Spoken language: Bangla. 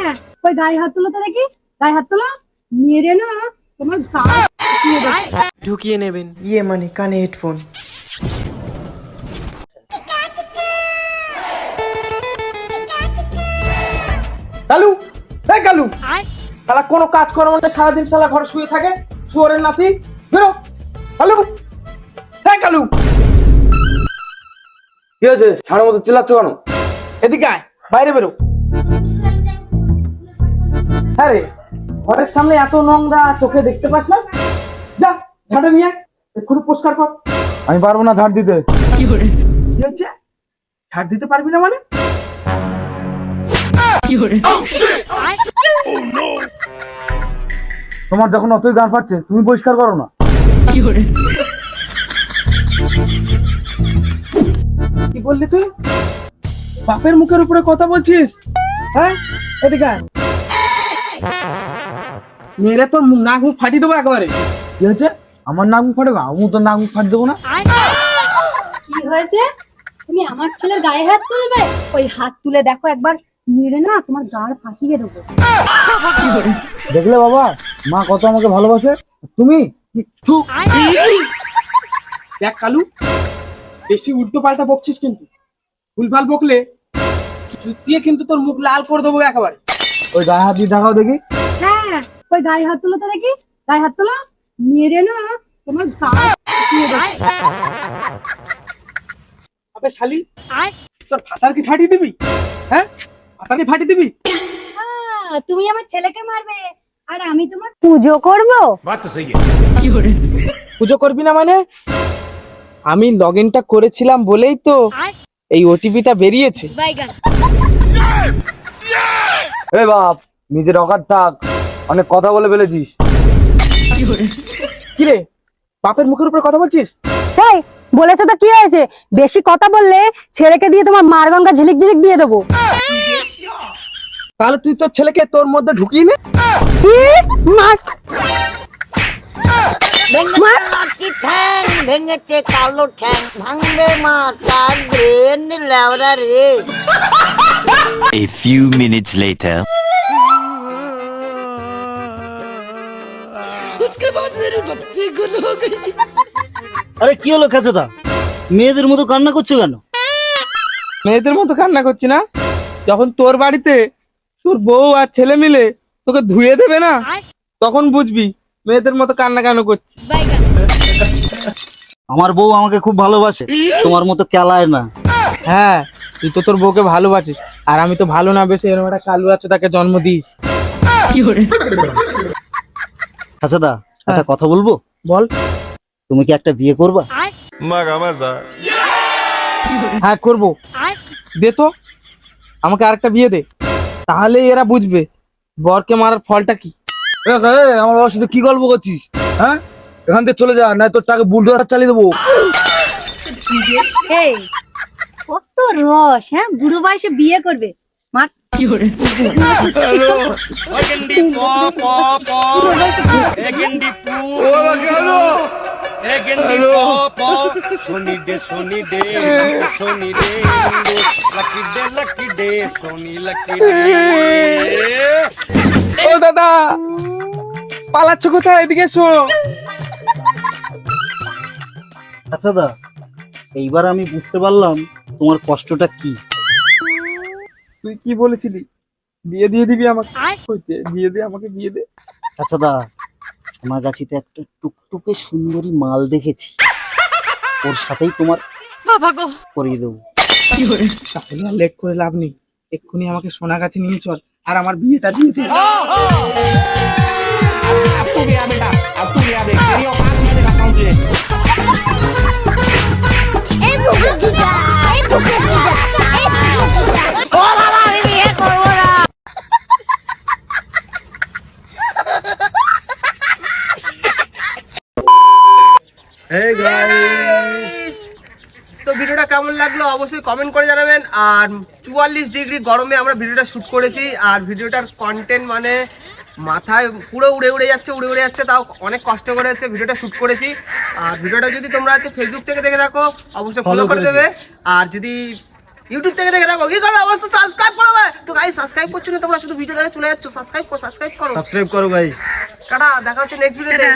হ্যাঁ, ওই গায়ে হাত তুলো তো দেখি, গায়ে হাত তুলো, মেরে না তোমার গায়ে ঢুকিয়ে নেবেন। ইয়ে মানে কানে হেডফোন। কালু, এই কালু, শালা কোনো কাজ করে মানে সারাদিন শালা ঘরে শুয়ে থাকে, শুয়োরের নাতি, বেরো। কালু, এই কালু, কি হয়েছে? ছাড়ার মতো চিল্লাচ্ছ কেন? এদিকে আয়, বাইরে বেরো। হ্যাঁ রে, ঘরের সামনে এত নোংরা, চোখে দেখতে পাস না? যা ঝাড়ু নিয়ে আয়, এক্ষুনি পরিষ্কার কর। আমি পারবো না ঝাড় দিতে। কি হচ্ছে? ঝাড় দিতে পারবি না মানে? তোমার যখন অতই গান পাচ্ছে তুমি পরিষ্কার করো না। কি বললি তুই? বাপের মুখের উপরে কথা বলছিস? হ্যাঁ, এদিকে আয়। মেরে তোর নাক মুখ ফাটিয়ে দেবো একেবারে। কি হয়েছে? আমার নাক মুখ ফাটবে? আমি তো নাক মুখ ফাটিয়ে দেবো না। কি হয়েছে? তুমি আমার ছেলের গায়ে হাত তুলবে? ওই হাত তুলে দেখো একবার, মেরে না তোমার গাড় ফাটিয়ে দেবো। দেখলে বাবা, মা কত আমাকে ভালোবাসে। তুমি থু। দেখ কালু, বেশি উল্টো পাল্টা বকছিস কিন্তু। ভুলভাল বকলে জুতিয়ে কিন্তু তোর মুখ লাল করে দেবো একেবারে। ওই গায়ে হাত দিয়ে দেখাও দেখি। হ্যাঁ, ওই গায়ে হাত তুলো তো দেখি, গায়ে হাত তুলো, মেরে না তোমার গাড় ফাটিয়ে দেবো। আবে শালি, তোর ভাতার কি ফাটিয়ে দিবি? হ্যাঁ, ভাতার কি ফাটিয়ে দিবি? তুমি আমার ছেলেকে মারবে আর আমি তোমার পুজো করবো? পুজো করবি না মানে? আমি লগ ইনটা করেছিলাম বলেই তো এই ওটিপিটা বেরিয়েছে। এ বাপ, নিজের অকাত থাক, অনেক কথা বলে ফেলেছিস। কি রে, বাপের মুখের উপরে কথা বলছিস? এই বলেছে তো কি হয়েছে? বেশি কথা বললে ছেলেকে দিয়ে তোমার মার গঙ্গা ঝিলিক ঝিলিক দিয়ে দেবো। তাহলে তুই তোর ছেলেকে তোর মধ্যে ঢুকিয়ে নে। কি? মার। লাকি ঠ্যাং ভেঙেছে কালো ঠ্যাং ভাঙবে মাথার ব্রেন লেওরা রে। A few minutes later. আরে কি হলো খেচোদা, মেয়েদের মতো কান্না করছো কেন? মেয়েদের মতো কান্না করছি না, যখন তোর বাড়িতে তোর বউ আর ছেলে মিলে তোকে ধুয়ে দেবে না, তখন বুঝবি মেয়েদের মতো কান্না কেন করছি। আমার বউ আমাকে খুব ভালোবাসে, তোমার মতো কেলায় না। হ্যাঁ, তুই তো তোর বউকে ভালোবাসিস, আর আমি তো ভালো না বেশি এরকম একটা কালু আছে তাকে জন্ম দিস। আচ্ছা দা, একটা কথা বলবো? বল। তুমি কি একটা বিয়ে করবা? হ্যাঁ করবো। দে তো, আমাকে আরেকটা বিয়ে দে, তাহলে এরা বুঝবে বরকে মারার ফলটা কি। আমার বাবার সাথে কি গল্প করছিস? হ্যাঁ, এখান থেকে চলে যা, নাই তোর টাকে বুলডোজার চালিয়ে দেবো। এই কত রস! হ্যাঁ, বুড়ো বয়সে বিয়ে করবে? মার। ও দাদা, পালাচ্ছ কোথায়? এদিকে এসো। আচ্ছা দা, এইবার আমি বুঝতে পারলাম তোমার কষ্টটা কি। তুই কি বলেছিলি? বিয়ে দিয়ে দিবি আমাকে? কইতে বিয়ে দে, আমাকে বিয়ে দে। আচ্ছা দা, আমার কাছে একটা টুকটুকে সুন্দরী মাল দেখেছি, ওর সাথেই তোমার করিয়ে দেবো। তাহলে আর লেট করে লাভ নেই, এক্ষুনি আমাকে সোনা গাছে নিয়ে চল আর আমার বিয়েটা দিয়ে দে। Hey guys! তো ভিডিওটা কেমন লাগলো অবশ্যই কমেন্ট করে জানাবেন। আর 44 ডিগ্রি গরমে আমরা ভিডিওটা শ্যুট করেছি, আর ভিডিওটার কন্টেন্ট মানে মাথায় পুরো উড়ে উড়ে যাচ্ছে, তাও অনেক কষ্ট করে হচ্ছে ভিডিওটা শ্যুট করেছি। আর ভিডিওটা যদি তোমরা ফেসবুক থেকে দেখে থাকো অবশ্যই ফলো করে দেবে, আর যদি ইউটিউব থেকে দেখে দেখো কি করবে অবশ্যই সাবস্ক্রাইব করবে। তো গাইস সাবস্ক্রাইব করছো না তোমরা, শুধু ভিডিও দেখে চলে যাচ্ছ। সাবস্ক্রাইব করো, সাবস্ক্রাইব করো। সাবস্ক্রাইব করো গাইস। টাটা, দেখা হচ্ছে নেক্সট ভিডিওতে।